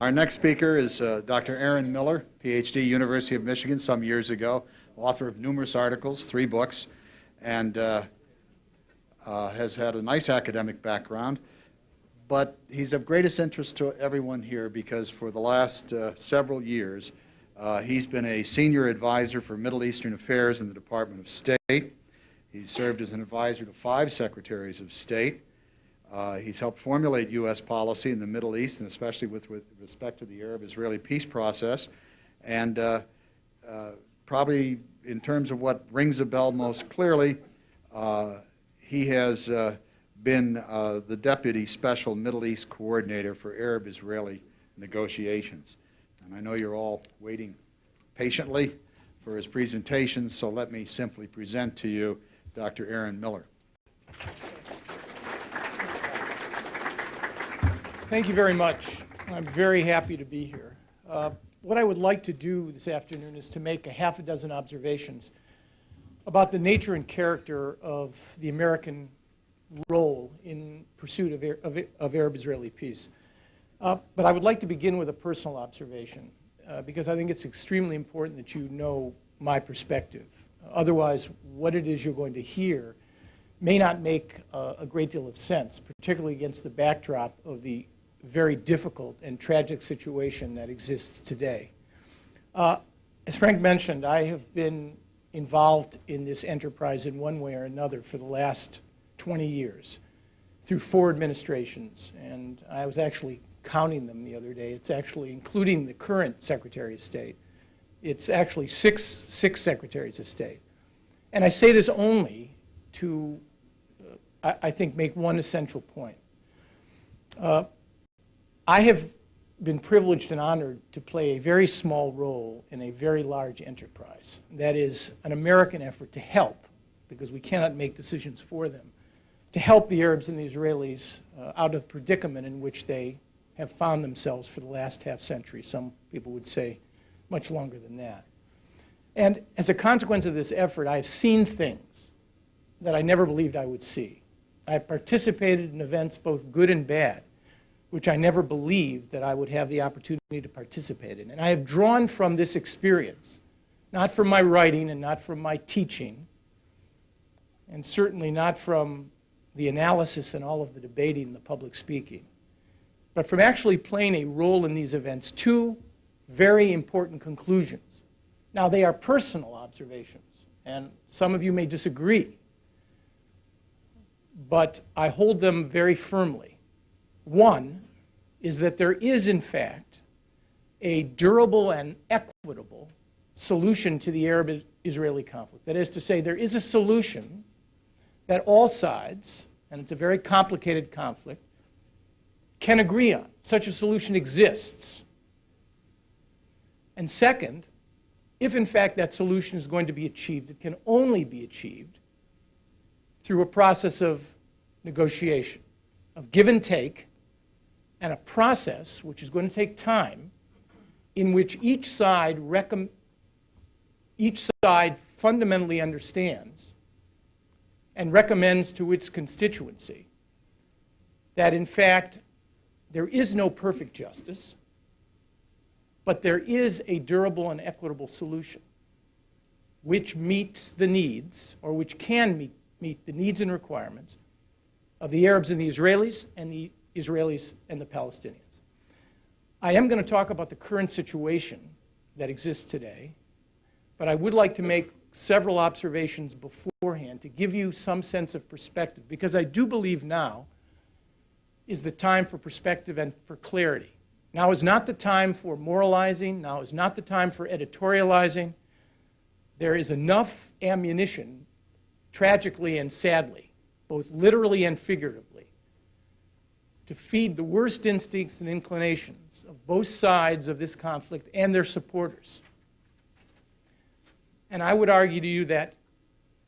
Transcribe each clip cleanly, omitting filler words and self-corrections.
Our next speaker is Dr. Aanon Miller, PhD, University of Michigan, some years ago, author of numerous articles, 3 books, and has had a nice academic background. But he's of greatest interest to everyone here because for the last several years, he's been a senior advisor for Middle Eastern Affairs in the Department of State. He's served as an advisor to 5 secretaries of state. He's helped formulate U.S. policy in the Middle East, and especially with respect to the Arab-Israeli peace process. And probably in terms of what rings a bell most clearly, he has been the Deputy Special Middle East Coordinator for Arab-Israeli negotiations. And I know you're all waiting patiently for his presentation, so let me simply present to you Dr. Aanon Miller. Thank you very much. I'm very happy to be here. What I would like to do this afternoon is to make a half a dozen observations about the nature and character of the American role in pursuit of Arab-Israeli peace. But I would like to begin with a personal observation because I think it's extremely important that you know my perspective. Otherwise, what it is you're going to hear may not make a great deal of sense, particularly against the backdrop of the very difficult and tragic situation that exists today. As Frank mentioned, I have been involved in this enterprise in one way or another for the last 20 years through 4 administrations, and I was actually counting them the other day. It's actually, including the current Secretary of State, it's actually six Secretaries of State. And I say this only to, I think, make one essential point. I have been privileged and honored to play a very small role in a very large enterprise. That is an American effort to help, because we cannot make decisions for them, to help the Arabs and the Israelis out of the predicament in which they have found themselves for the last half century. Some people would say much longer than that. And as a consequence of this effort, I have seen things that I never believed I would see. I have participated in events both good and bad, which I never believed that I would have the opportunity to participate in. And I have drawn from this experience, not from my writing and not from my teaching, and certainly not from the analysis and all of the debating and the public speaking, but from actually playing a role in these events, 2 very important conclusions. Now, they are personal observations, and some of you may disagree, but I hold them very firmly. One is that there is, in fact, a durable and equitable solution to the Arab-Israeli conflict. That is to say, there is a solution that all sides, and it's a very complicated conflict, can agree on. Such a solution exists. And second, if in fact that solution is going to be achieved, it can only be achieved through a process of negotiation, of give and take, and a process which is going to take time, in which each side fundamentally understands and recommends to its constituency that in fact there is no perfect justice, but there is a durable and equitable solution which meets the needs, or which can meet the needs and requirements of the Arabs and the Israelis and the Israelis and the Palestinians. I am going to talk about the current situation that exists today, but I would like to make several observations beforehand to give you some sense of perspective, because I do believe now is the time for perspective and for clarity. Now is not the time for moralizing. Now is not the time for editorializing. There is enough ammunition, tragically and sadly, both literally and figuratively, to feed the worst instincts and inclinations of both sides of this conflict and their supporters. And I would argue to you that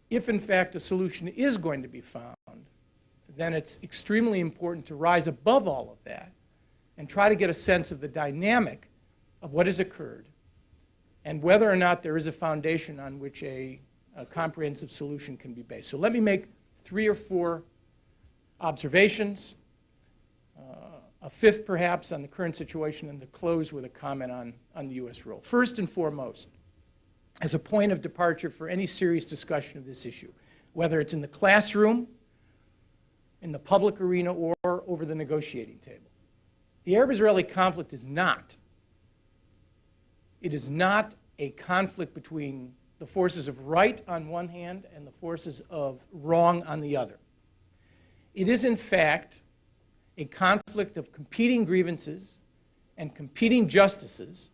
if in fact a solution is going to be found, then it's extremely important to rise above all of that and try to get a sense of the dynamic of what has occurred and whether or not there is a foundation on which a comprehensive solution can be based. So let me make 3 or 4 observations a fifth perhaps on the current situation, and to close with a comment on the U.S. role. First and foremost, as a point of departure for any serious discussion of this issue, whether it's in the classroom, in the public arena, or over the negotiating table. The Arab-Israeli conflict is not. It is not a conflict between the forces of right on one hand and the forces of wrong on the other. It is, in fact, a conflict of competing grievances and competing justices,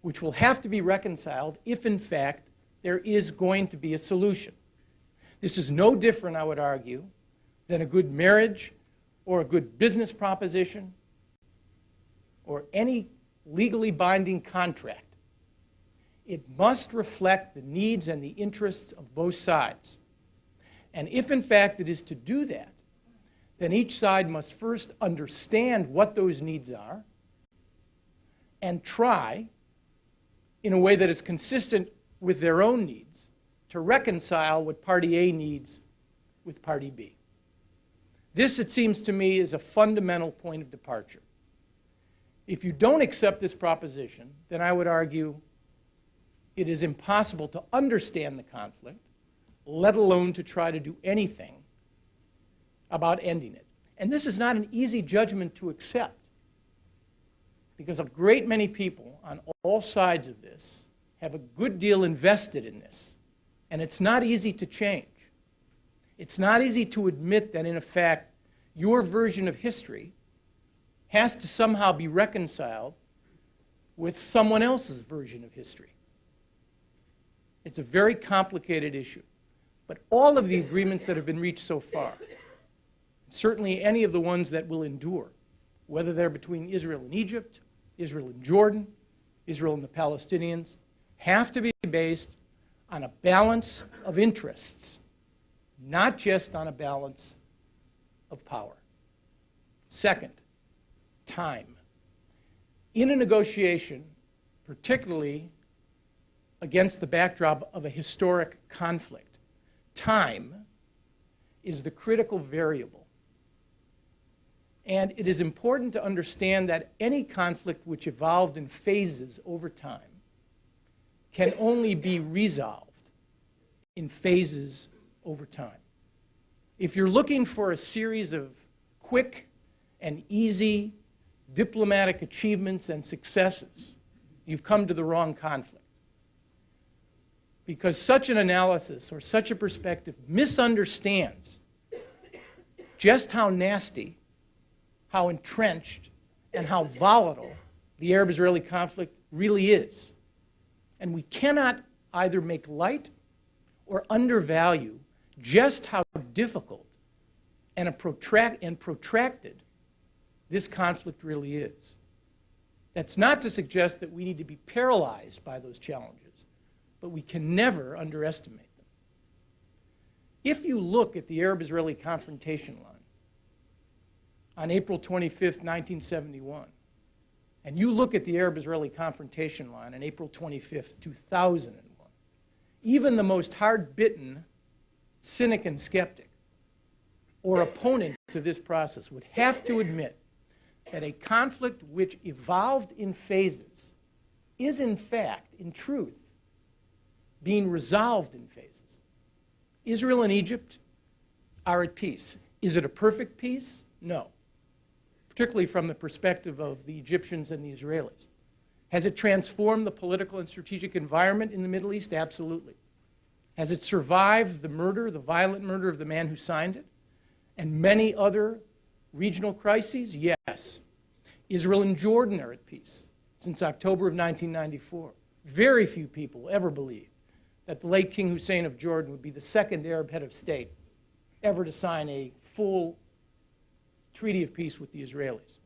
which will have to be reconciled if, in fact, there is going to be a solution. This is no different, I would argue, than a good marriage or a good business proposition or any legally binding contract. It must reflect the needs and the interests of both sides. And if, in fact, it is to do that, then each side must first understand what those needs are and try, in a way that is consistent with their own needs, to reconcile what Party A needs with Party B. This, it seems to me, is a fundamental point of departure. If you don't accept this proposition, then I would argue it is impossible to understand the conflict, let alone to try to do anything about ending it. And this is not an easy judgment to accept, because a great many people on all sides of this have a good deal invested in this. And it's not easy to change. It's not easy to admit that, in effect, your version of history has to somehow be reconciled with someone else's version of history. It's a very complicated issue. But all of the agreements that have been reached so far, certainly any of the ones that will endure, whether they're between Israel and Egypt, Israel and Jordan, Israel and the Palestinians, have to be based on a balance of interests, not just on a balance of power. Second, time. In a negotiation, particularly against the backdrop of a historic conflict, time is the critical variable. And it is important to understand that any conflict which evolved in phases over time can only be resolved in phases over time. If you're looking for a series of quick and easy diplomatic achievements and successes, you've come to the wrong conflict. Because such an analysis or such a perspective misunderstands just how nasty, how entrenched, and how volatile the Arab-Israeli conflict really is. And we cannot either make light or undervalue just how difficult and protracted this conflict really is. That's not to suggest that we need to be paralyzed by those challenges, but we can never underestimate them. If you look at the Arab-Israeli confrontation line on April 25th, 1971, and you look at the Arab-Israeli confrontation line on April 25th, 2001, even the most hard-bitten cynic and skeptic or opponent to this process would have to admit that a conflict which evolved in phases is, in fact, in truth, being resolved in phases. Israel and Egypt are at peace. Is it a perfect peace? No. Particularly from the perspective of the Egyptians and the Israelis. Has it transformed the political and strategic environment in the Middle East? Absolutely. Has it survived the murder, the violent murder of the man who signed it, and many other regional crises? Yes. Israel and Jordan are at peace since October of 1994. Very few people ever believed that the late King Hussein of Jordan would be the second Arab head of state ever to sign a full treaty of peace with the Israelis.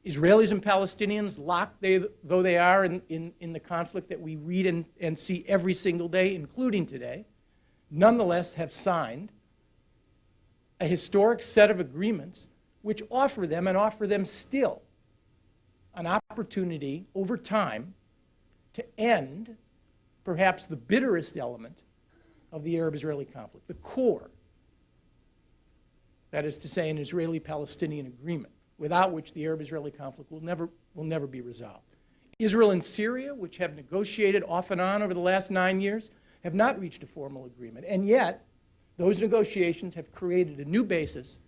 Israelis and Palestinians, locked though they are in the conflict that we read and see every single day, including today, nonetheless have signed a historic set of agreements which offer them, and offer them still, an opportunity over time to end perhaps the bitterest element of the Arab-Israeli conflict, the core, that is to say, an Israeli-Palestinian agreement. without which the Arab-Israeli conflict will never be resolved. Israel and Syria, which have negotiated off and on over the last 9 years, have not reached a formal agreement. And yet, those negotiations have created a new basis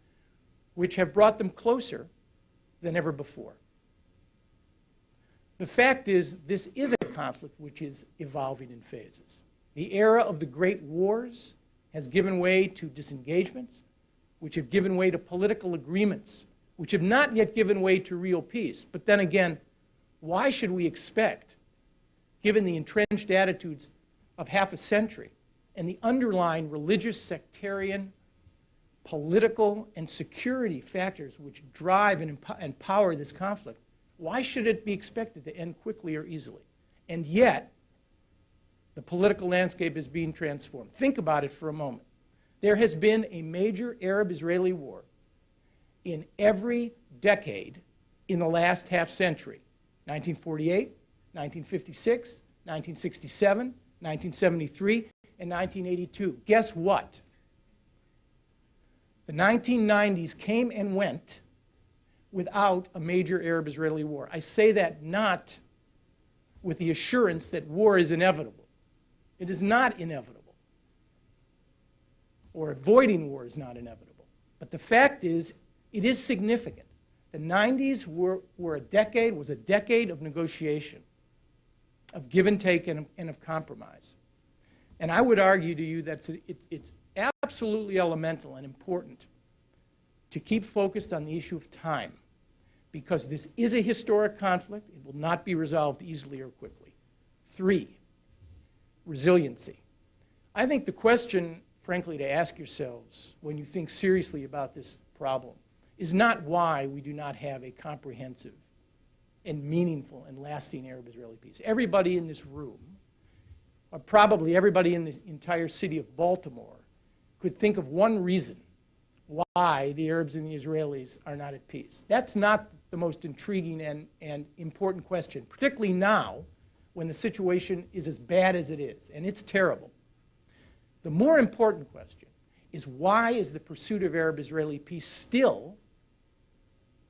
which have brought them closer than ever before. The fact is, this is a conflict which is evolving in phases. The era of the great wars has given way to disengagements, which have given way to political agreements, which have not yet given way to real peace. But then again, why should we expect, given the entrenched attitudes of half a century and the underlying religious, sectarian, political, and security factors which drive and power this conflict, why should it be expected to end quickly or easily? And yet, the political landscape is being transformed. Think about it for a moment. There has been a major Arab-Israeli war in every decade in the last half century. 1948, 1956, 1967, 1973, and 1982. Guess what? The 1990s came and went without a major Arab-Israeli war. I say that not with the assurance that war is inevitable. It is not inevitable. Or avoiding war is not inevitable. But the fact is, it is significant. The 90s was a decade of negotiation, of give and take and of compromise. And I would argue to you that it's absolutely elemental and important to keep focused on the issue of time, because this is a historic conflict. It will not be resolved easily or quickly. 3, resiliency. I think the question, frankly, to ask yourselves when you think seriously about this problem is not why we do not have a comprehensive and meaningful and lasting Arab-Israeli peace. Everybody in this room, or probably everybody in the entire city of Baltimore, could think of one reason why the Arabs and the Israelis are not at peace. That's not the most intriguing and important question, particularly now when the situation is as bad as it is, and it's terrible. The more important question is, why is the pursuit of Arab-Israeli peace still,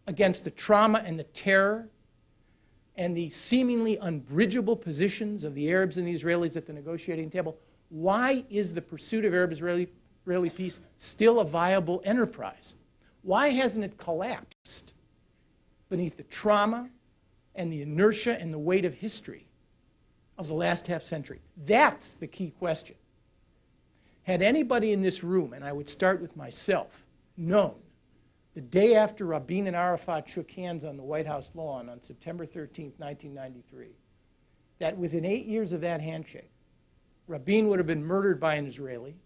against the trauma and the terror and the seemingly unbridgeable positions of the Arabs and the Israelis at the negotiating table, why is the pursuit of Arab-Israeli peace still a viable enterprise? Why hasn't it collapsed beneath the trauma and the inertia and the weight of history of the last half century? That's the key question. Had anybody in this room, and I would start with myself, known the day after Rabin and Arafat shook hands on the White House lawn on September 13, 1993, that within 8 years of that handshake, Rabin would have been murdered by an Israeli,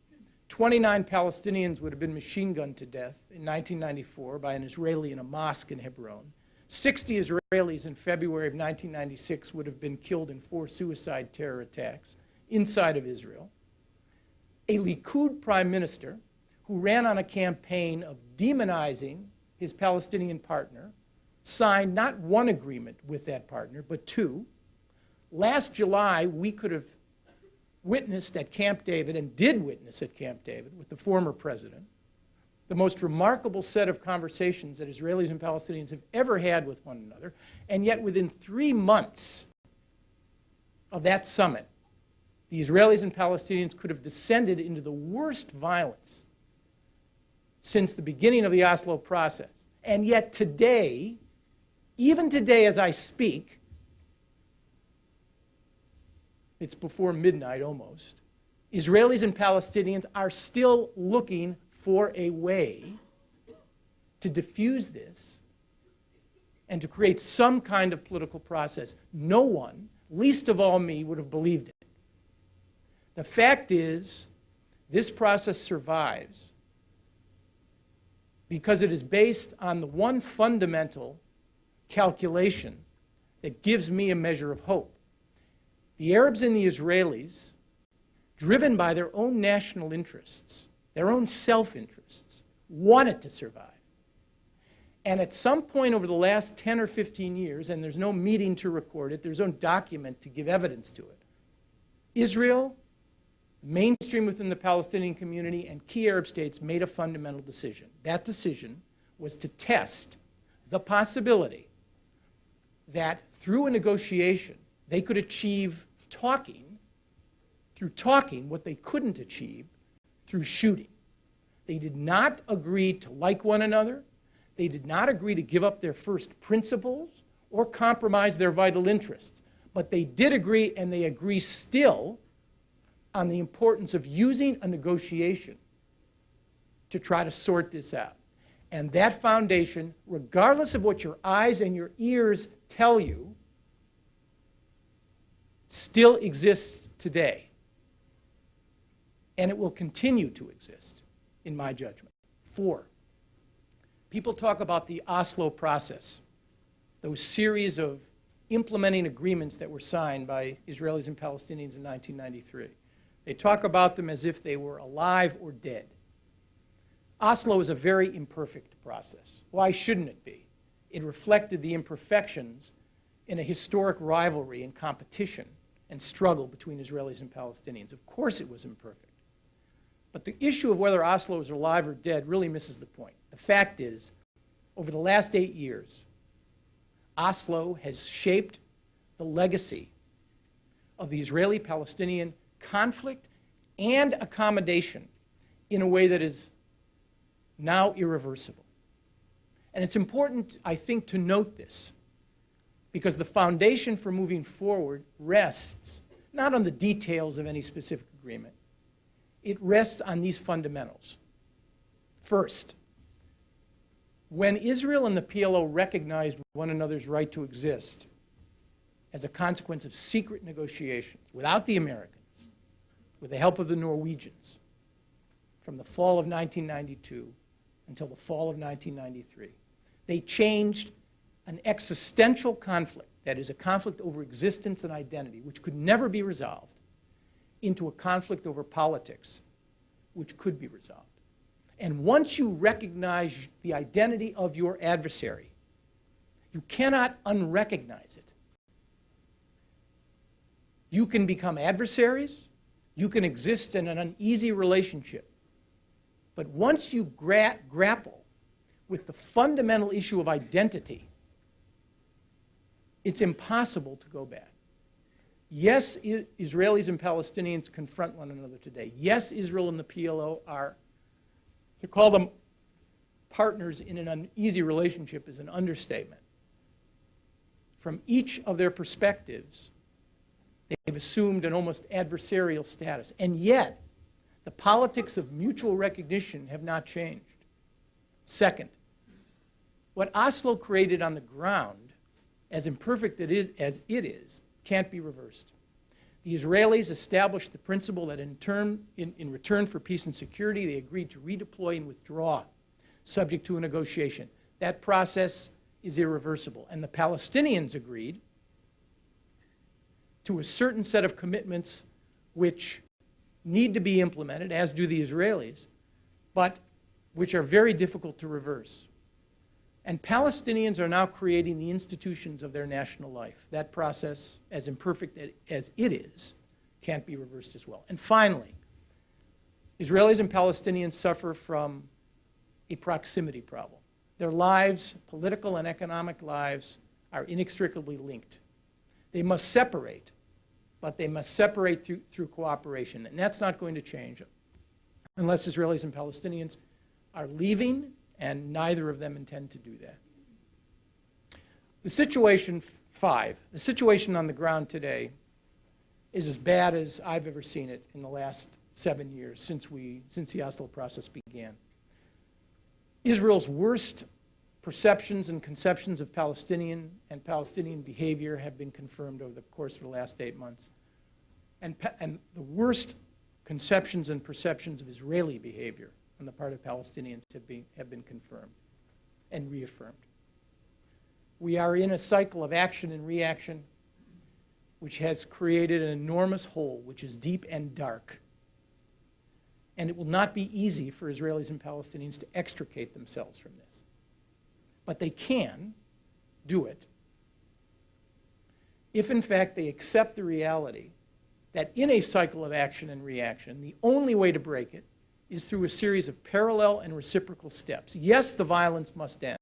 29 Palestinians would have been machine gunned to death in 1994 by an Israeli in a mosque in Hebron, 60 Israelis in February of 1996 would have been killed in 4 suicide terror attacks inside of Israel, a Likud prime minister who ran on a campaign of demonizing his Palestinian partner, signed not one agreement with that partner, but 2. Last July, we could have witnessed at Camp David, and did witness at Camp David with the former president, the most remarkable set of conversations that Israelis and Palestinians have ever had with one another, and yet within 3 months of that summit, the Israelis and Palestinians could have descended into the worst violence since the beginning of the Oslo process. And yet today, even today as I speak, it's before midnight almost, Israelis and Palestinians are still looking for a way to diffuse this and to create some kind of political process. No one, least of all me, would have believed it. The fact is, this process survives because it is based on the one fundamental calculation that gives me a measure of hope. The Arabs and the Israelis, driven by their own national interests, their own self-interests, want it to survive. And at some point over the last 10 or 15 years, and there's no meeting to record it, there's no document to give evidence to it, Israel, mainstream within the Palestinian community, and key Arab states made a fundamental decision. That decision was to test the possibility that through a negotiation, they could achieve through talking, what they couldn't achieve through shooting. They did not agree to like one another. They did not agree to give up their first principles or compromise their vital interests. But they did agree, and they agree still, on the importance of using a negotiation to try to sort this out. And that foundation, regardless of what your eyes and your ears tell you, still exists today. And it will continue to exist, in my judgment. 4, people talk about the Oslo process, those series of implementing agreements that were signed by Israelis and Palestinians in 1993. They talk about them as if they were alive or dead. Oslo is a very imperfect process. Why shouldn't it be? It reflected the imperfections in a historic rivalry and competition and struggle between Israelis and Palestinians. Of course it was imperfect. But the issue of whether Oslo is alive or dead really misses the point. The fact is, over the last 8 years, Oslo has shaped the legacy of the Israeli-Palestinian conflict and accommodation in a way that is now irreversible. And it's important, I think, to note this, because the foundation for moving forward rests not on the details of any specific agreement. It rests on these fundamentals. First, when Israel and the PLO recognized one another's right to exist as a consequence of secret negotiations without the Americans, with the help of the Norwegians, from the fall of 1992 until the fall of 1993, they changed an existential conflict, that is, a conflict over existence and identity, which could never be resolved, into a conflict over politics, which could be resolved. And once you recognize the identity of your adversary, you cannot unrecognize it. You can become adversaries, you can exist in an uneasy relationship, but once you grapple with the fundamental issue of identity, it's impossible to go back. Yes, Israelis and Palestinians confront one another today. Yes, Israel and the PLO are, to call them partners in an uneasy relationship is an understatement. From each of their perspectives, they've assumed an almost adversarial status. And yet, the politics of mutual recognition have not changed. Second, what Oslo created on the ground, as imperfect as it is, can't be reversed. The Israelis established the principle that in return for peace and security, they agreed to redeploy and withdraw, subject to a negotiation. That process is irreversible. And the Palestinians agreed to a certain set of commitments which need to be implemented, as do the Israelis, but which are very difficult to reverse. And Palestinians are now creating the institutions of their national life. That process, as imperfect as it is, can't be reversed as well. And finally, Israelis and Palestinians suffer from a proximity problem. Their lives, political and economic lives, are inextricably linked. They must separate, but they must separate through cooperation. And that's not going to change unless Israelis and Palestinians are leaving, and neither of them intend to do that. The situation on the ground today is as bad as I've ever seen it in the last 7 years since the Oslo process began. Israel's worst perceptions and conceptions of Palestinian behavior have been confirmed over the course of the last 8 months. And the worst conceptions and perceptions of Israeli behavior on the part of Palestinians have been confirmed and reaffirmed. We are in a cycle of action and reaction which has created an enormous hole which is deep and dark. And it will not be easy for Israelis and Palestinians to extricate themselves from this. But they can do it if, in fact, they accept the reality that in a cycle of action and reaction, the only way to break it is through a series of parallel and reciprocal steps. Yes, the violence must end.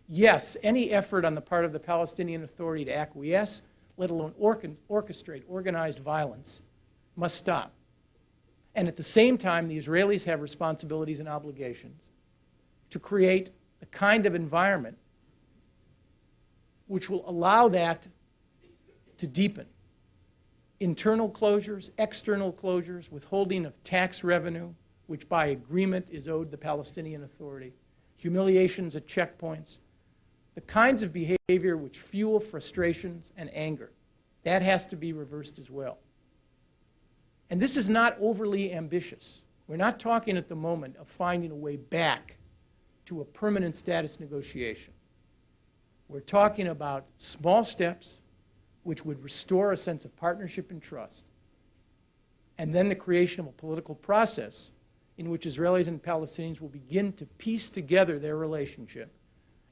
yes, any effort on the part of the Palestinian Authority to acquiesce, let alone orchestrate organized violence, must stop. And at the same time, the Israelis have responsibilities and obligations to create the kind of environment which will allow that to deepen. Internal closures, external closures, withholding of tax revenue, which by agreement is owed the Palestinian Authority, humiliations at checkpoints, the kinds of behavior which fuel frustrations and anger. That has to be reversed as well. And this is not overly ambitious. We're not talking at the moment of finding a way back to a permanent status negotiation. We're talking about small steps which would restore a sense of partnership and trust, and then the creation of a political process in which Israelis and Palestinians will begin to piece together their relationship,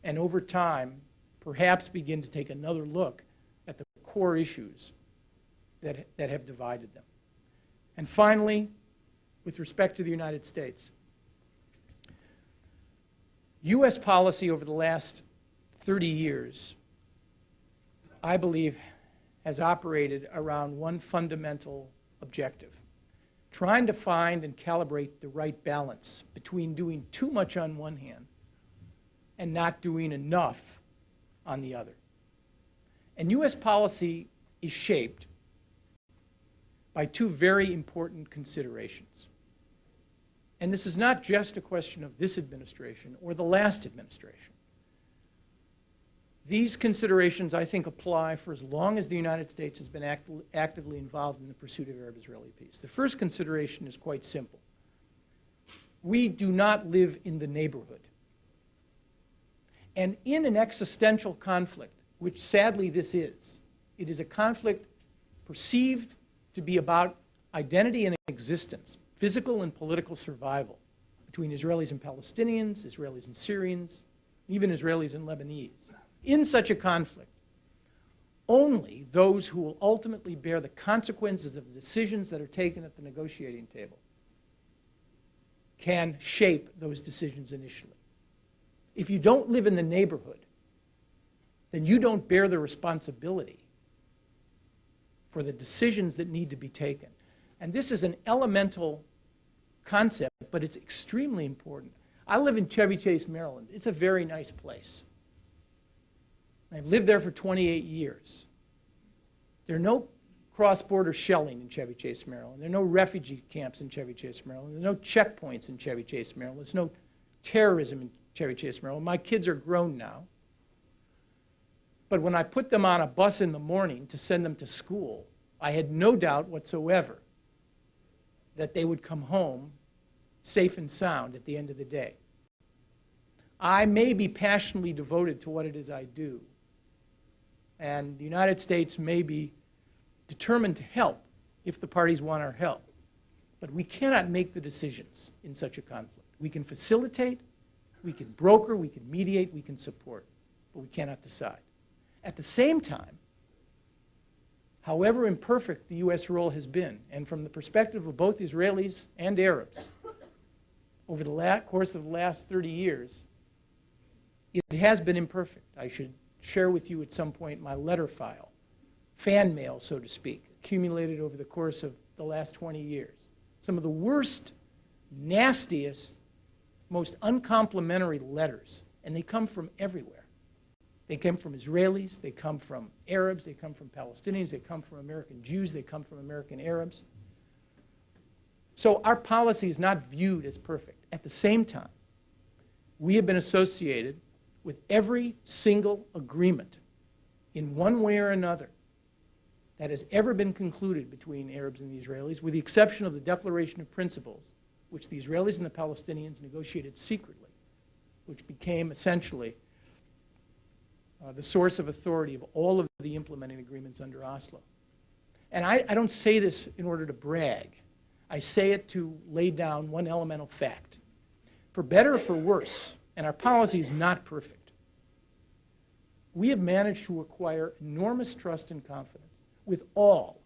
and over time, perhaps begin to take another look at the core issues that have divided them. And finally, with respect to the United States, U.S. policy over the last 30 years, I believe, has operated around one fundamental objective: trying to find and calibrate the right balance between doing too much on one hand and not doing enough on the other. And U.S. policy is shaped by two very important considerations. And this is not just a question of this administration or the last administration. These considerations, I think, apply for as long as the United States has been actively involved in the pursuit of Arab-Israeli peace. The first consideration is quite simple. We do not live in the neighborhood. And in an existential conflict, which sadly this is, it is a conflict perceived to be about identity and existence, physical and political survival between Israelis and Palestinians, Israelis and Syrians, even Israelis and Lebanese. In such a conflict, only those who will ultimately bear the consequences of the decisions that are taken at the negotiating table can shape those decisions initially. If you don't live in the neighborhood, then you don't bear the responsibility for the decisions that need to be taken. And this is an elemental concept, but it's extremely important. I live in Chevy Chase, Maryland. It's a very nice place. I've lived there for 28 years. There are no cross-border shelling in Chevy Chase, Maryland. There are no refugee camps in Chevy Chase, Maryland. There are no checkpoints in Chevy Chase, Maryland. There's no terrorism in Chevy Chase, Maryland. My kids are grown now. But when I put them on a bus in the morning to send them to school, I had no doubt whatsoever that they would come home safe and sound at the end of the day. I may be passionately devoted to what it is I do, and the United States may be determined to help if the parties want our help. But we cannot make the decisions in such a conflict. We can facilitate, we can broker, we can mediate, we can support, but we cannot decide. At the same time, however imperfect the U.S. role has been, and from the perspective of both Israelis and Arabs, over the course of the last 30 years, it has been imperfect. I should share with you at some point my letter file, fan mail, so to speak, accumulated over the course of the last 20 years. Some of the worst, nastiest, most uncomplimentary letters, and they come from everywhere. They come from Israelis, they come from Arabs, they come from Palestinians, they come from American Jews, they come from American Arabs. So our policy is not viewed as perfect. At the same time, we have been associated with every single agreement in one way or another that has ever been concluded between Arabs and the Israelis, with the exception of the Declaration of Principles, which the Israelis and the Palestinians negotiated secretly, which became essentially the source of authority of all of the implementing agreements under Oslo. And I don't say this in order to brag. I say it to lay down one elemental fact. For better or for worse, and our policy is not perfect, we have managed to acquire enormous trust and confidence with all,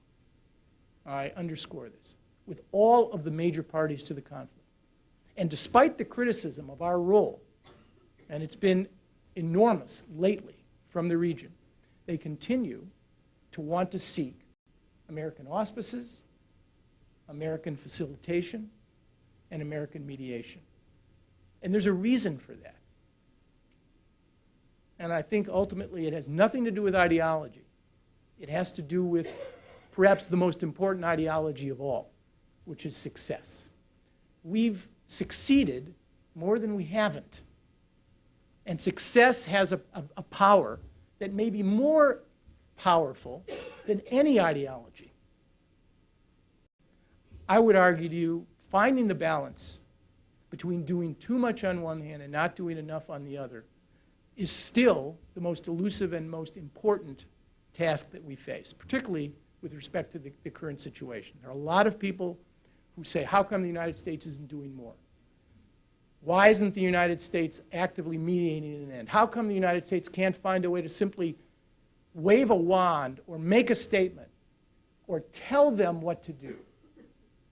I underscore this, with all of the major parties to the conflict. And despite the criticism of our role, and it's been enormous lately from the region, they continue to want to seek American auspices, American facilitation, and American mediation. And there's a reason for that. And I think ultimately it has nothing to do with ideology. It has to do with perhaps the most important ideology of all, which is success. We've succeeded more than we haven't. And success has a power that may be more powerful than any ideology. I would argue to you, finding the balance between doing too much on one hand and not doing enough on the other is still the most elusive and most important task that we face, particularly with respect to the current situation. There are a lot of people who say, how come the United States isn't doing more? Why isn't the United States actively mediating an end? How come the United States can't find a way to simply wave a wand or make a statement or tell them what to do?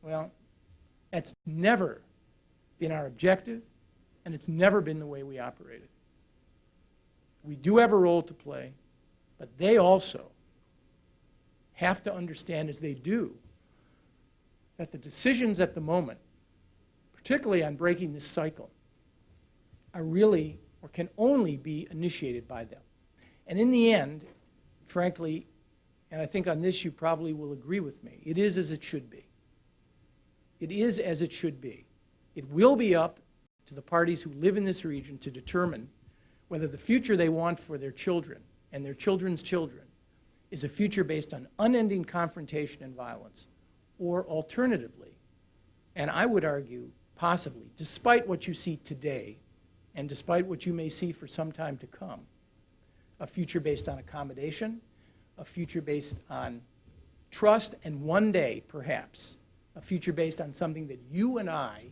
Well, that's never been our objective, and it's never been the way we operated. We do have a role to play, but they also have to understand, as they do, that the decisions at the moment, particularly on breaking this cycle, are really or can only be initiated by them. And in the end, frankly, and I think on this you probably will agree with me, it is as it should be. It is as it should be. It will be up to the parties who live in this region to determine whether the future they want for their children and their children's children is a future based on unending confrontation and violence, or alternatively, and I would argue possibly, despite what you see today and despite what you may see for some time to come, a future based on accommodation, a future based on trust, and one day, perhaps, a future based on something that you and I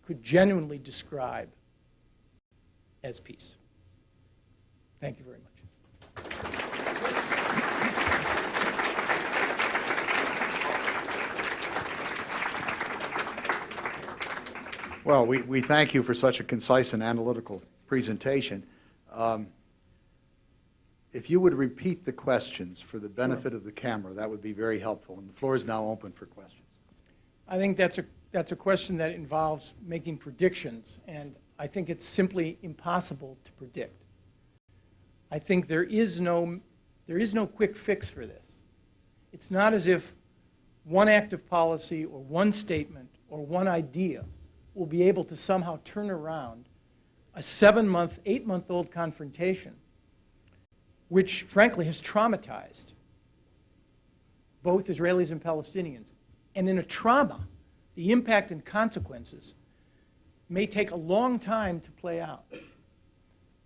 could genuinely describe as peace. Thank you very much. Well, we thank you for such a concise and analytical presentation. If you would repeat the questions for the benefit of the camera, that would be very helpful. And the floor is now open for questions. I think that's a question that involves making predictions, and I think it's simply impossible to predict. I think there is no quick fix for this. It's not as if one act of policy or one statement or one idea will be able to somehow turn around a 7-month, 8-month-old confrontation, which frankly has traumatized both Israelis and Palestinians. And in a trauma, the impact and consequences may take a long time to play out.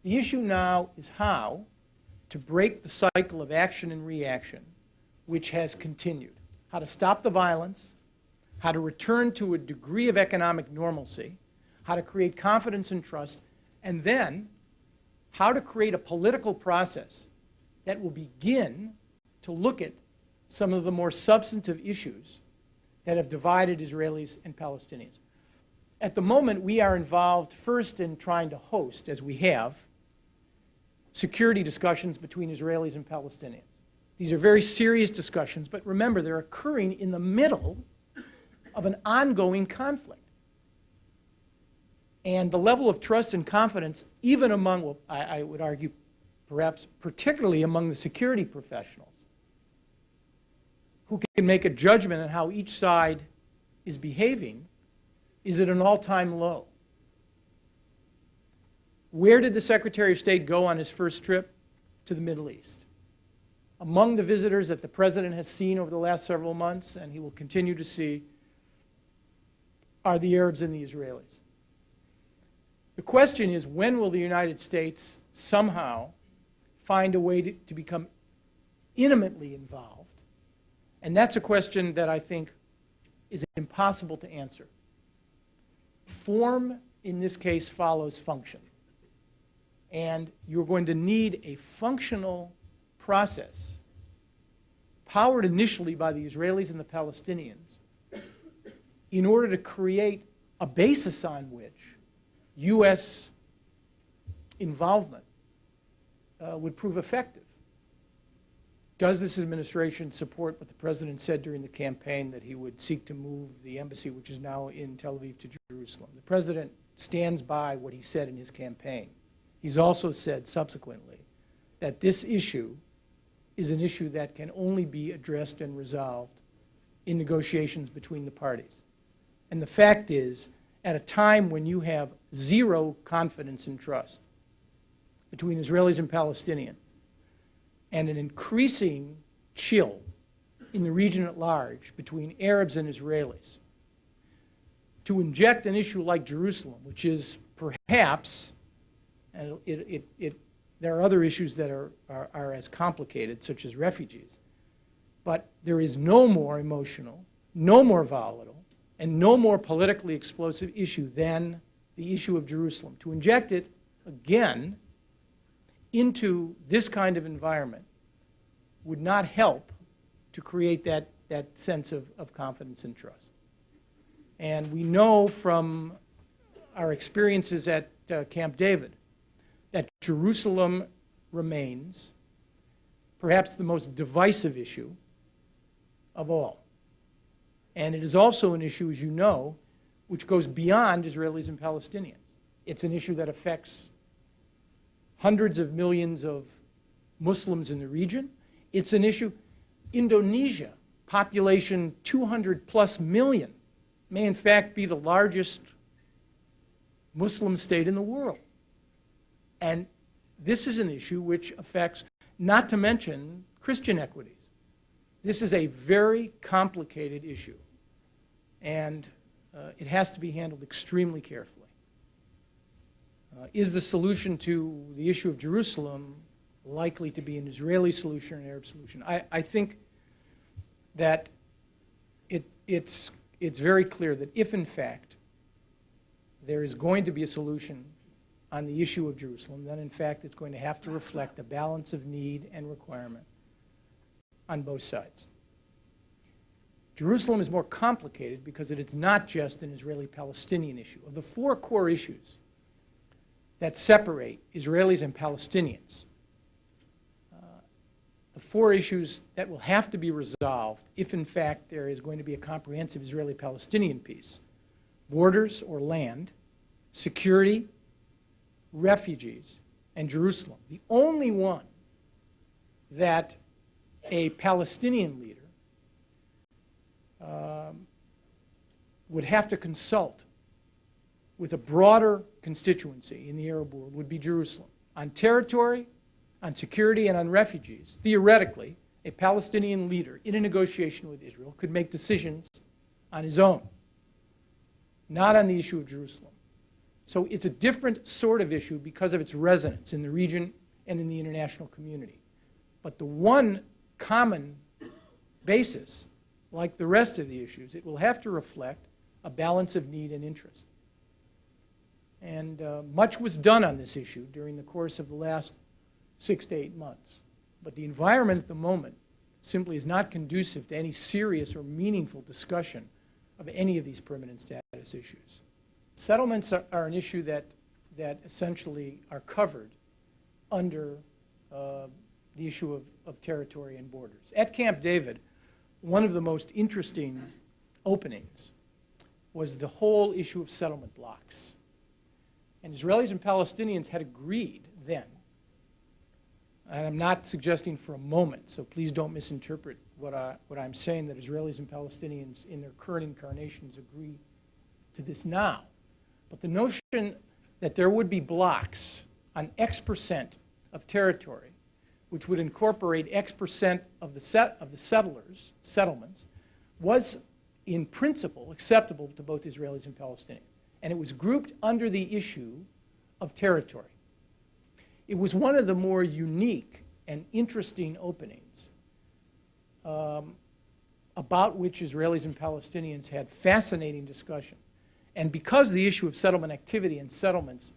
The issue now is how to break the cycle of action and reaction, which has continued. How to stop the violence, how to return to a degree of economic normalcy, how to create confidence and trust, and then how to create a political process that will begin to look at some of the more substantive issues that have divided Israelis and Palestinians. At the moment, we are involved first in trying to host, as we have, security discussions between Israelis and Palestinians. These are very serious discussions, but remember, they're occurring in the middle of an ongoing conflict. And the level of trust and confidence, even among, well, I would argue, perhaps particularly among the security professionals, who can make a judgment on how each side is behaving, is at an all-time low. Where did the Secretary of State go on his first trip? To the Middle East. Among the visitors that the President has seen over the last several months, and he will continue to see, are the Arabs and the Israelis. The question is, when will the United States somehow find a way to become intimately involved? And that's a question that I think is impossible to answer. Form, in this case, follows function. And you're going to need a functional process, powered initially by the Israelis and the Palestinians, in order to create a basis on which U.S. involvement would prove effective. Does this administration support what the president said during the campaign, that he would seek to move the embassy, which is now in Tel Aviv, to Jerusalem? The president stands by what he said in his campaign. He's also said subsequently that this issue is an issue that can only be addressed and resolved in negotiations between the parties. And the fact is, at a time when you have zero confidence and trust between Israelis and Palestinians, and an increasing chill in the region at large between Arabs and Israelis, to inject an issue like Jerusalem, which is perhaps, and there are other issues that are as complicated, such as refugees, but there is no more emotional, no more volatile, and no more politically explosive issue than the issue of Jerusalem. To inject it again into this kind of environment would not help to create that sense of confidence and trust. And we know from our experiences at Camp David that Jerusalem remains perhaps the most divisive issue of all. And it is also an issue, as you know, which goes beyond Israelis and Palestinians. It's an issue that affects hundreds of millions of Muslims in the region. It's an issue, Indonesia, population 200 plus million, may in fact be the largest Muslim state in the world. And this is an issue which affects, not to mention, Christian equities. This is a very complicated issue, and it has to be handled extremely carefully. Is the solution to the issue of Jerusalem likely to be an Israeli solution or an Arab solution? I think that it's very clear that if, in fact, there is going to be a solution on the issue of Jerusalem, then, in fact, it's going to have to reflect a balance of need and requirement on both sides. Jerusalem is more complicated because it's not just an Israeli-Palestinian issue. Of the four core issues that separate Israelis and Palestinians, the four issues that will have to be resolved if, in fact, there is going to be a comprehensive Israeli-Palestinian peace: borders or land, security, refugees, and Jerusalem. The only one that a Palestinian leader would have to consult with a broader constituency in the Arab world would be Jerusalem. On territory, on security, and on refugees, theoretically, a Palestinian leader in a negotiation with Israel could make decisions on his own, not on the issue of Jerusalem. So it's a different sort of issue because of its resonance in the region and in the international community. But the one common basis, like the rest of the issues, it will have to reflect a balance of need and interest. And much was done on this issue during the course of the last 6 to 8 months. But the environment at the moment simply is not conducive to any serious or meaningful discussion of any of these permanent status issues. Settlements are an issue that essentially are covered under the issue of territory and borders. At Camp David, one of the most interesting openings was the whole issue of settlement blocks. And Israelis and Palestinians had agreed then, and I'm not suggesting for a moment, so please don't misinterpret what I'm saying, that Israelis and Palestinians in their current incarnations agree to this now. But the notion that there would be blocks on X% of territory, which would incorporate X% of the settlements, was in principle acceptable to both Israelis and Palestinians. And it was grouped under the issue of territory. It was one of the more unique and interesting openings about which Israelis and Palestinians had fascinating discussion. And because the issue of settlement activity and settlements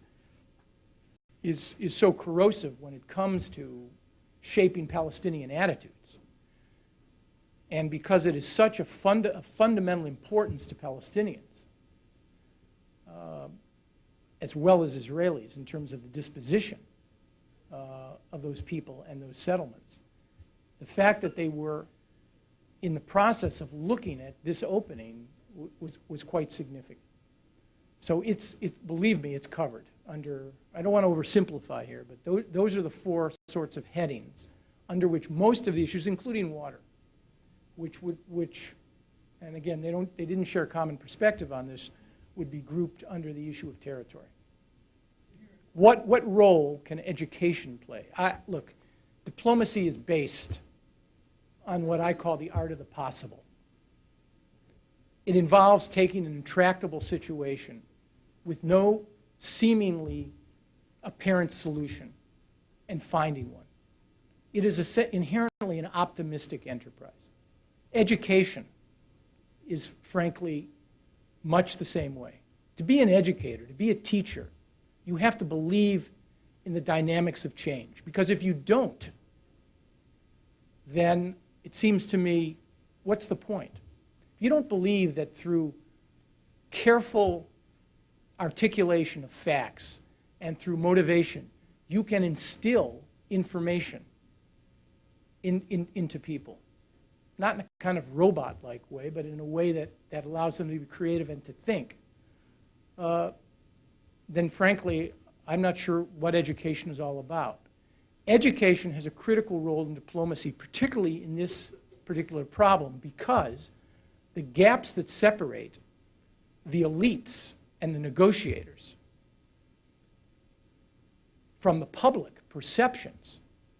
is so corrosive when it comes to shaping Palestinian attitudes, and because it is such a fundamental importance to Palestinians, as well as Israelis in terms of the disposition of those people and those settlements. The fact that they were in the process of looking at this opening was quite significant. So believe me, it's covered under, I don't want to oversimplify here, but those are the four sorts of headings under which most of the issues, including water, and again, they didn't share a common perspective on this, would be grouped under the issue of territory. What role can education play? Look, diplomacy is based on what I call the art of the possible. It involves taking an intractable situation with no seemingly apparent solution and finding one. It is inherently an optimistic enterprise. Education is, frankly, much the same way. To be an educator, to be a teacher, you have to believe in the dynamics of change. Because if you don't, then it seems to me, what's the point? If you don't believe that through careful articulation of facts and through motivation, you can instill information into people, not in a kind of robot-like way, but in a way that allows them to be creative and to think, then frankly, I'm not sure what education is all about. Education has a critical role in diplomacy, particularly in this particular problem, because the gaps that separate the elites and the negotiators from the public perceptions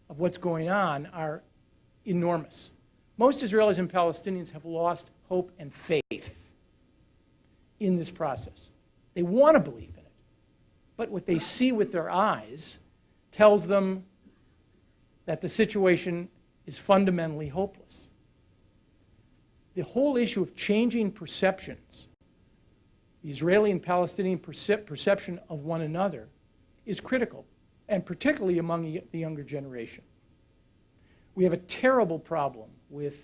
of what's going on are enormous. Most Israelis and Palestinians have lost hope and faith in this process. They want to believe in it, but what they see with their eyes tells them that the situation is fundamentally hopeless. The whole issue of changing perceptions, the Israeli and Palestinian perception of one another, is critical, and particularly among the younger generation. We have a terrible problem with,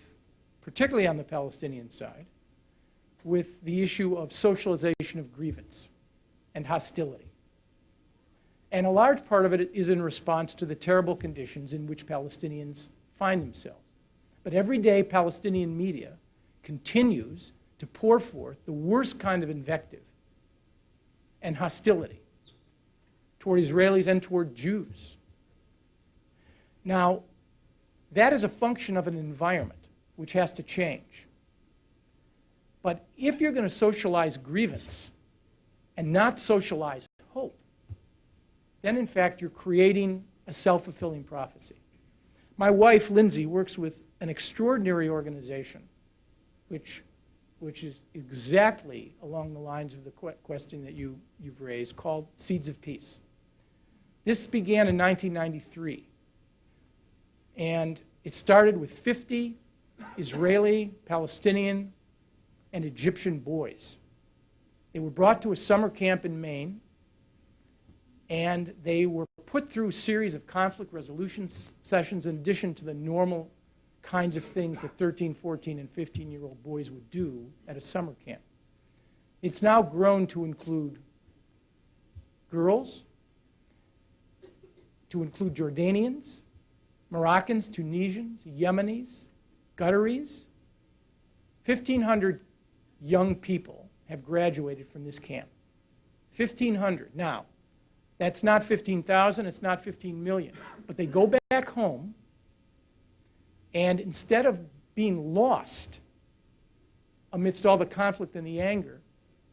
particularly on the Palestinian side, with the issue of socialization of grievance and hostility. And a large part of it is in response to the terrible conditions in which Palestinians find themselves. But every day, Palestinian media continues to pour forth the worst kind of invective and hostility toward Israelis and toward Jews. Now, that is a function of an environment which has to change. But if you're going to socialize grievance and not socialize hope, then in fact you're creating a self-fulfilling prophecy. My wife, Lindsay, works with an extraordinary organization which is exactly along the lines of the question that you've raised, called Seeds of Peace. This began in 1993, and it started with 50 Israeli, Palestinian, and Egyptian boys. They were brought to a summer camp in Maine, and they were put through a series of conflict resolution sessions in addition to the normal kinds of things that 13, 14, and 15-year-old boys would do at a summer camp. It's now grown to include girls, to include Jordanians, Moroccans, Tunisians, Yemenis, Qataris. 1,500 young people have graduated from this camp. 1,500. Now, that's not 15,000, it's not 15 million. But they go back home, and instead of being lost amidst all the conflict and the anger,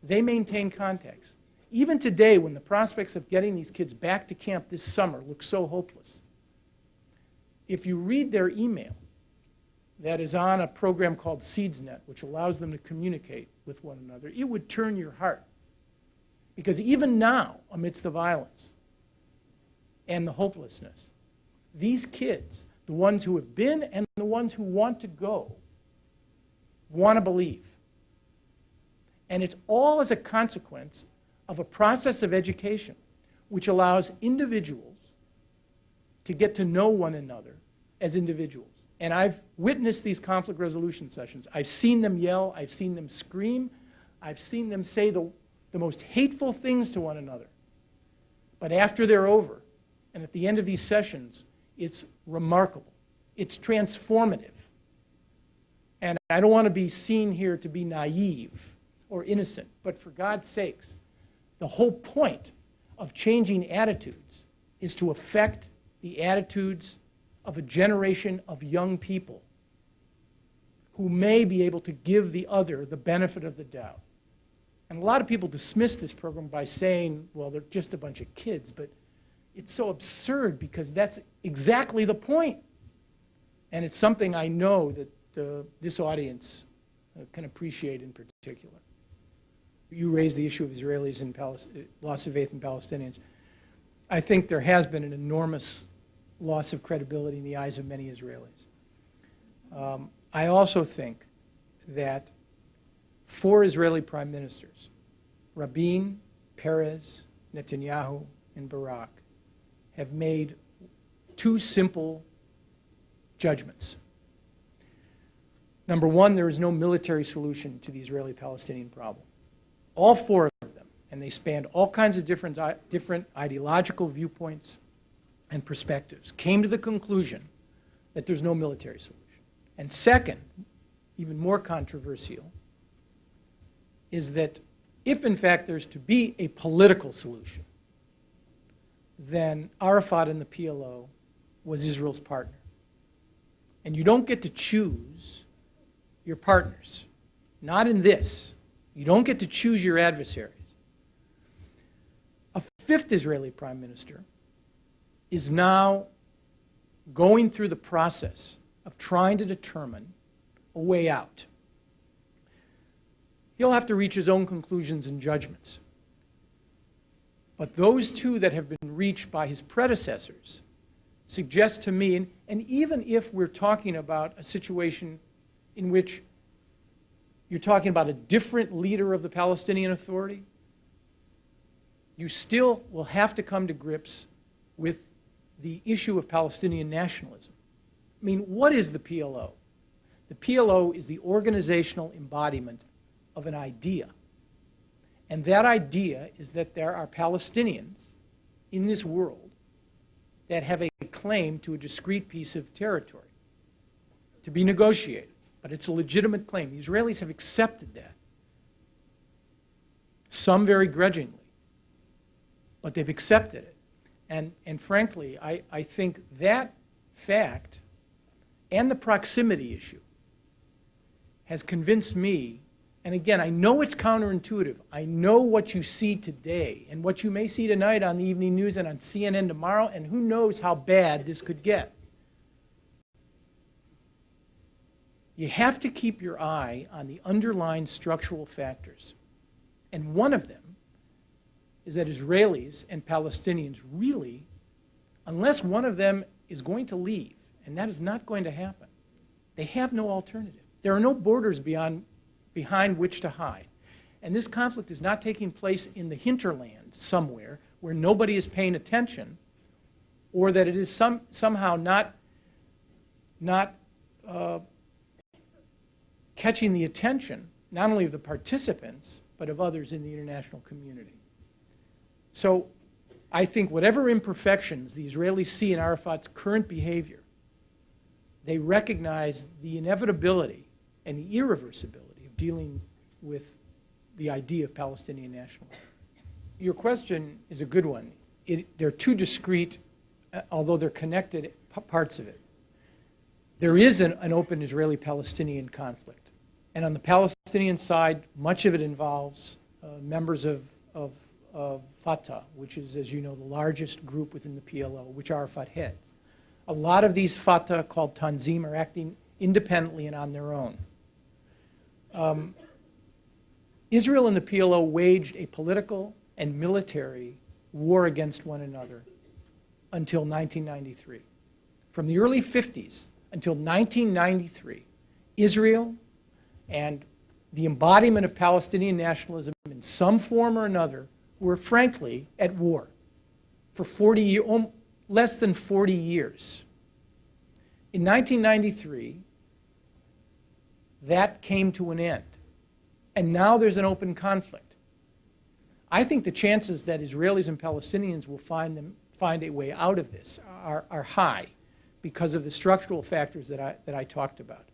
they maintain contacts. Even today, when the prospects of getting these kids back to camp this summer look so hopeless, if you read their email that is on a program called SeedsNet, which allows them to communicate with one another, it would turn your heart. Because even now, amidst the violence and the hopelessness, these kids, the ones who have been and the ones who want to go, want to believe. And it's all as a consequence of a process of education which allows individuals to get to know one another as individuals. And I've witnessed these conflict resolution sessions. I've seen them yell, I've seen them scream, I've seen them say the most hateful things to one another. But after they're over, and at the end of these sessions, it's remarkable. It's transformative. And I don't want to be seen here to be naive or innocent, but for God's sakes, the whole point of changing attitudes is to affect the attitudes of a generation of young people who may be able to give the other the benefit of the doubt. And a lot of people dismiss this program by saying, well, they're just a bunch of kids, but it's so absurd because that's exactly the point. And it's something I know that this audience can appreciate in particular. You raised the issue of Israelis and loss of faith in Palestinians. I think there has been an enormous loss of credibility in the eyes of many Israelis. I also think that 4 Israeli prime ministers, Rabin, Peres, Netanyahu, and Barak, have made 2 simple judgments. Number one, there is no military solution to the Israeli-Palestinian problem. All 4 of them, and they spanned all kinds of different ideological viewpoints and perspectives, came to the conclusion that there's no military solution. And second, even more controversial, is that if in fact there's to be a political solution, then Arafat and the PLO was Israel's partner. And you don't get to choose your partners. Not in this. You don't get to choose your adversaries. A 5th Israeli prime minister is now going through the process of trying to determine a way out. He'll have to reach his own conclusions and judgments. But those 2 that have been reached by his predecessors suggest to me, and even if we're talking about a situation in which you're talking about a different leader of the Palestinian Authority, you still will have to come to grips with the issue of Palestinian nationalism. I mean, what is the PLO? The PLO is the organizational embodiment of an idea. And that idea is that there are Palestinians in this world that have a claim to a discrete piece of territory to be negotiated. But it's a legitimate claim. The Israelis have accepted that. Some very grudgingly. But they've accepted it. And frankly, I think that fact and the proximity issue has convinced me, and again, I know it's counterintuitive. I know what you see today and what you may see tonight on the evening news and on CNN tomorrow, and who knows how bad this could get. You have to keep your eye on the underlying structural factors. And one of them is that Israelis and Palestinians really, unless one of them is going to leave, and that is not going to happen, they have no alternative. There are no borders behind which to hide. And this conflict is not taking place in the hinterland somewhere where nobody is paying attention, or that it is somehow not catching the attention, not only of the participants, but of others in the international community. So I think whatever imperfections the Israelis see in Arafat's current behavior, they recognize the inevitability and the irreversibility of dealing with the idea of Palestinian nationalism. Your question is a good one. They're 2 discrete, although they're connected, parts of it. There is an open Israeli-Palestinian conflict. And on the Palestinian side, much of it involves members of Fatah, which is, as you know, the largest group within the PLO, which Arafat heads. A lot of these Fatah, called Tanzim, are acting independently and on their own. Israel and the PLO waged a political and military war against one another until 1993. From the early 50s until 1993, Israel and the embodiment of Palestinian nationalism in some form or another were frankly at war for less than 40 years. In 1993, that came to an end. And now there's an open conflict. I think the chances that Israelis and Palestinians will find a way out of this are high because of the structural factors that I talked about.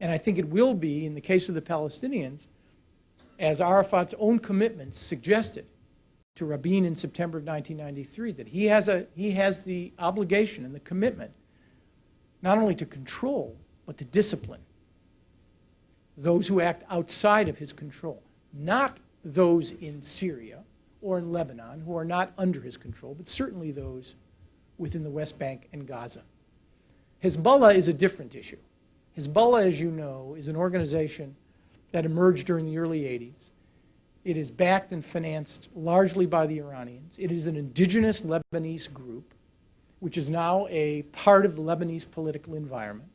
And I think it will be, in the case of the Palestinians, as Arafat's own commitments suggested to Rabin in September of 1993, that he has the obligation and the commitment not only to control, but to discipline those who act outside of his control, not those in Syria or in Lebanon who are not under his control, but certainly those within the West Bank and Gaza. Hezbollah is a different issue. Hezbollah, as you know, is an organization that emerged during the early 80s. It is backed and financed largely by the Iranians. It is an indigenous Lebanese group, which is now a part of the Lebanese political environment.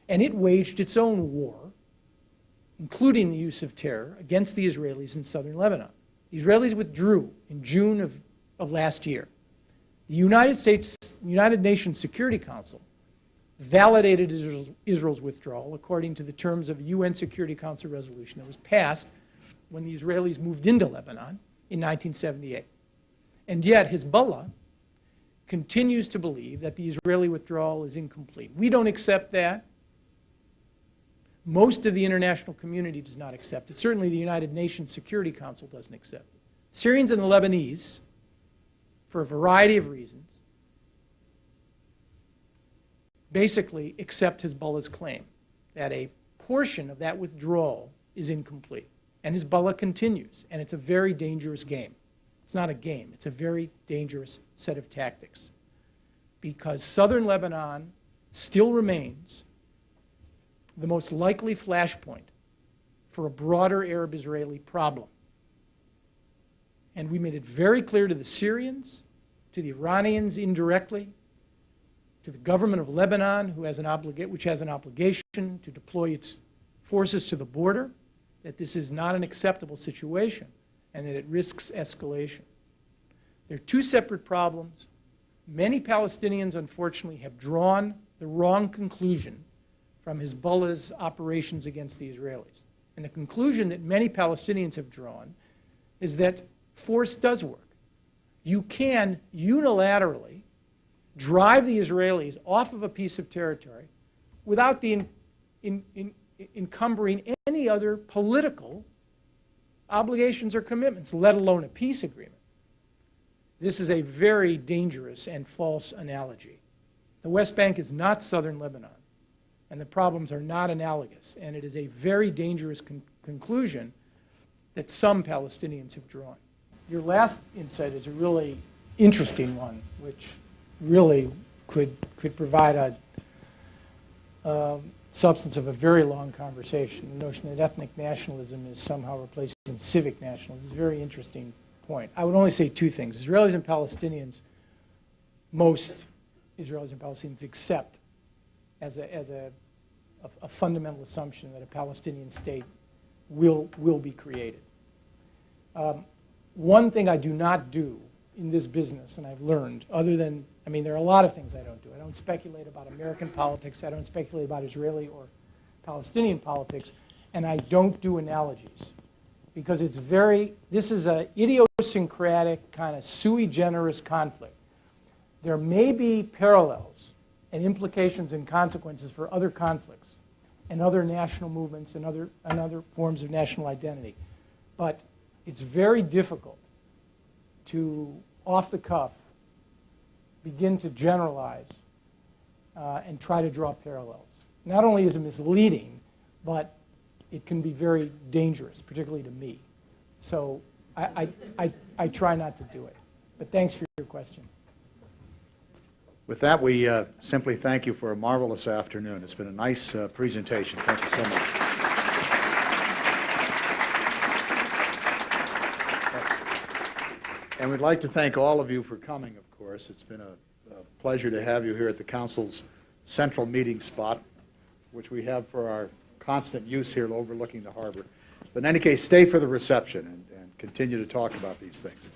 And it waged its own war, including the use of terror, against the Israelis in southern Lebanon. The Israelis withdrew in June of last year. The United Nations Security Council validated Israel's withdrawal according to the terms of a UN Security Council resolution that was passed when the Israelis moved into Lebanon in 1978. And yet Hezbollah continues to believe that the Israeli withdrawal is incomplete. We don't accept that. Most of the international community does not accept it. Certainly the United Nations Security Council doesn't accept it. Syrians and the Lebanese, for a variety of reasons, basically accept Hezbollah's claim that a portion of that withdrawal is incomplete. And Hezbollah continues, and it's a very dangerous game. It's not a game, it's a very dangerous set of tactics. Because southern Lebanon still remains the most likely flashpoint for a broader Arab-Israeli problem. And we made it very clear to the Syrians, to the Iranians indirectly, to the government of Lebanon, which has an obligation to deploy its forces to the border, that this is not an acceptable situation and that it risks escalation. There are two separate problems. Many Palestinians, unfortunately, have drawn the wrong conclusion from Hezbollah's operations against the Israelis. And the conclusion that many Palestinians have drawn is that force does work. You can unilaterally drive the Israelis off of a piece of territory without encumbering any other political obligations or commitments, let alone a peace agreement. This is a very dangerous and false analogy. The West Bank is not southern Lebanon, and the problems are not analogous, and it is a very dangerous conclusion that some Palestinians have drawn. Your last insight is a really interesting one, which really could provide a substance of a very long conversation. The notion that ethnic nationalism is somehow replacing civic nationalism is a very interesting point. I would only say two things. Israelis and Palestinians, most Israelis and Palestinians accept as a fundamental assumption that a Palestinian state will be created. One thing I do not do in this business, and I've learned, there are a lot of things I don't do. I don't speculate about American politics. I don't speculate about Israeli or Palestinian politics. And I don't do analogies. Because this is an idiosyncratic kind of sui generis conflict. There may be parallels and implications and consequences for other conflicts and other national movements and other forms of national identity. But it's very difficult to, off the cuff, begin to generalize and try to draw parallels. Not only is it misleading, but it can be very dangerous, particularly to me. So I try not to do it. But thanks for your question. With that, we simply thank you for a marvelous afternoon. It's been a nice presentation. Thank you so much. And we'd like to thank all of you for coming, of course. It's been a pleasure to have you here at the Council's central meeting spot, which we have for our constant use here overlooking the harbor. But in any case, stay for the reception and continue to talk about these things.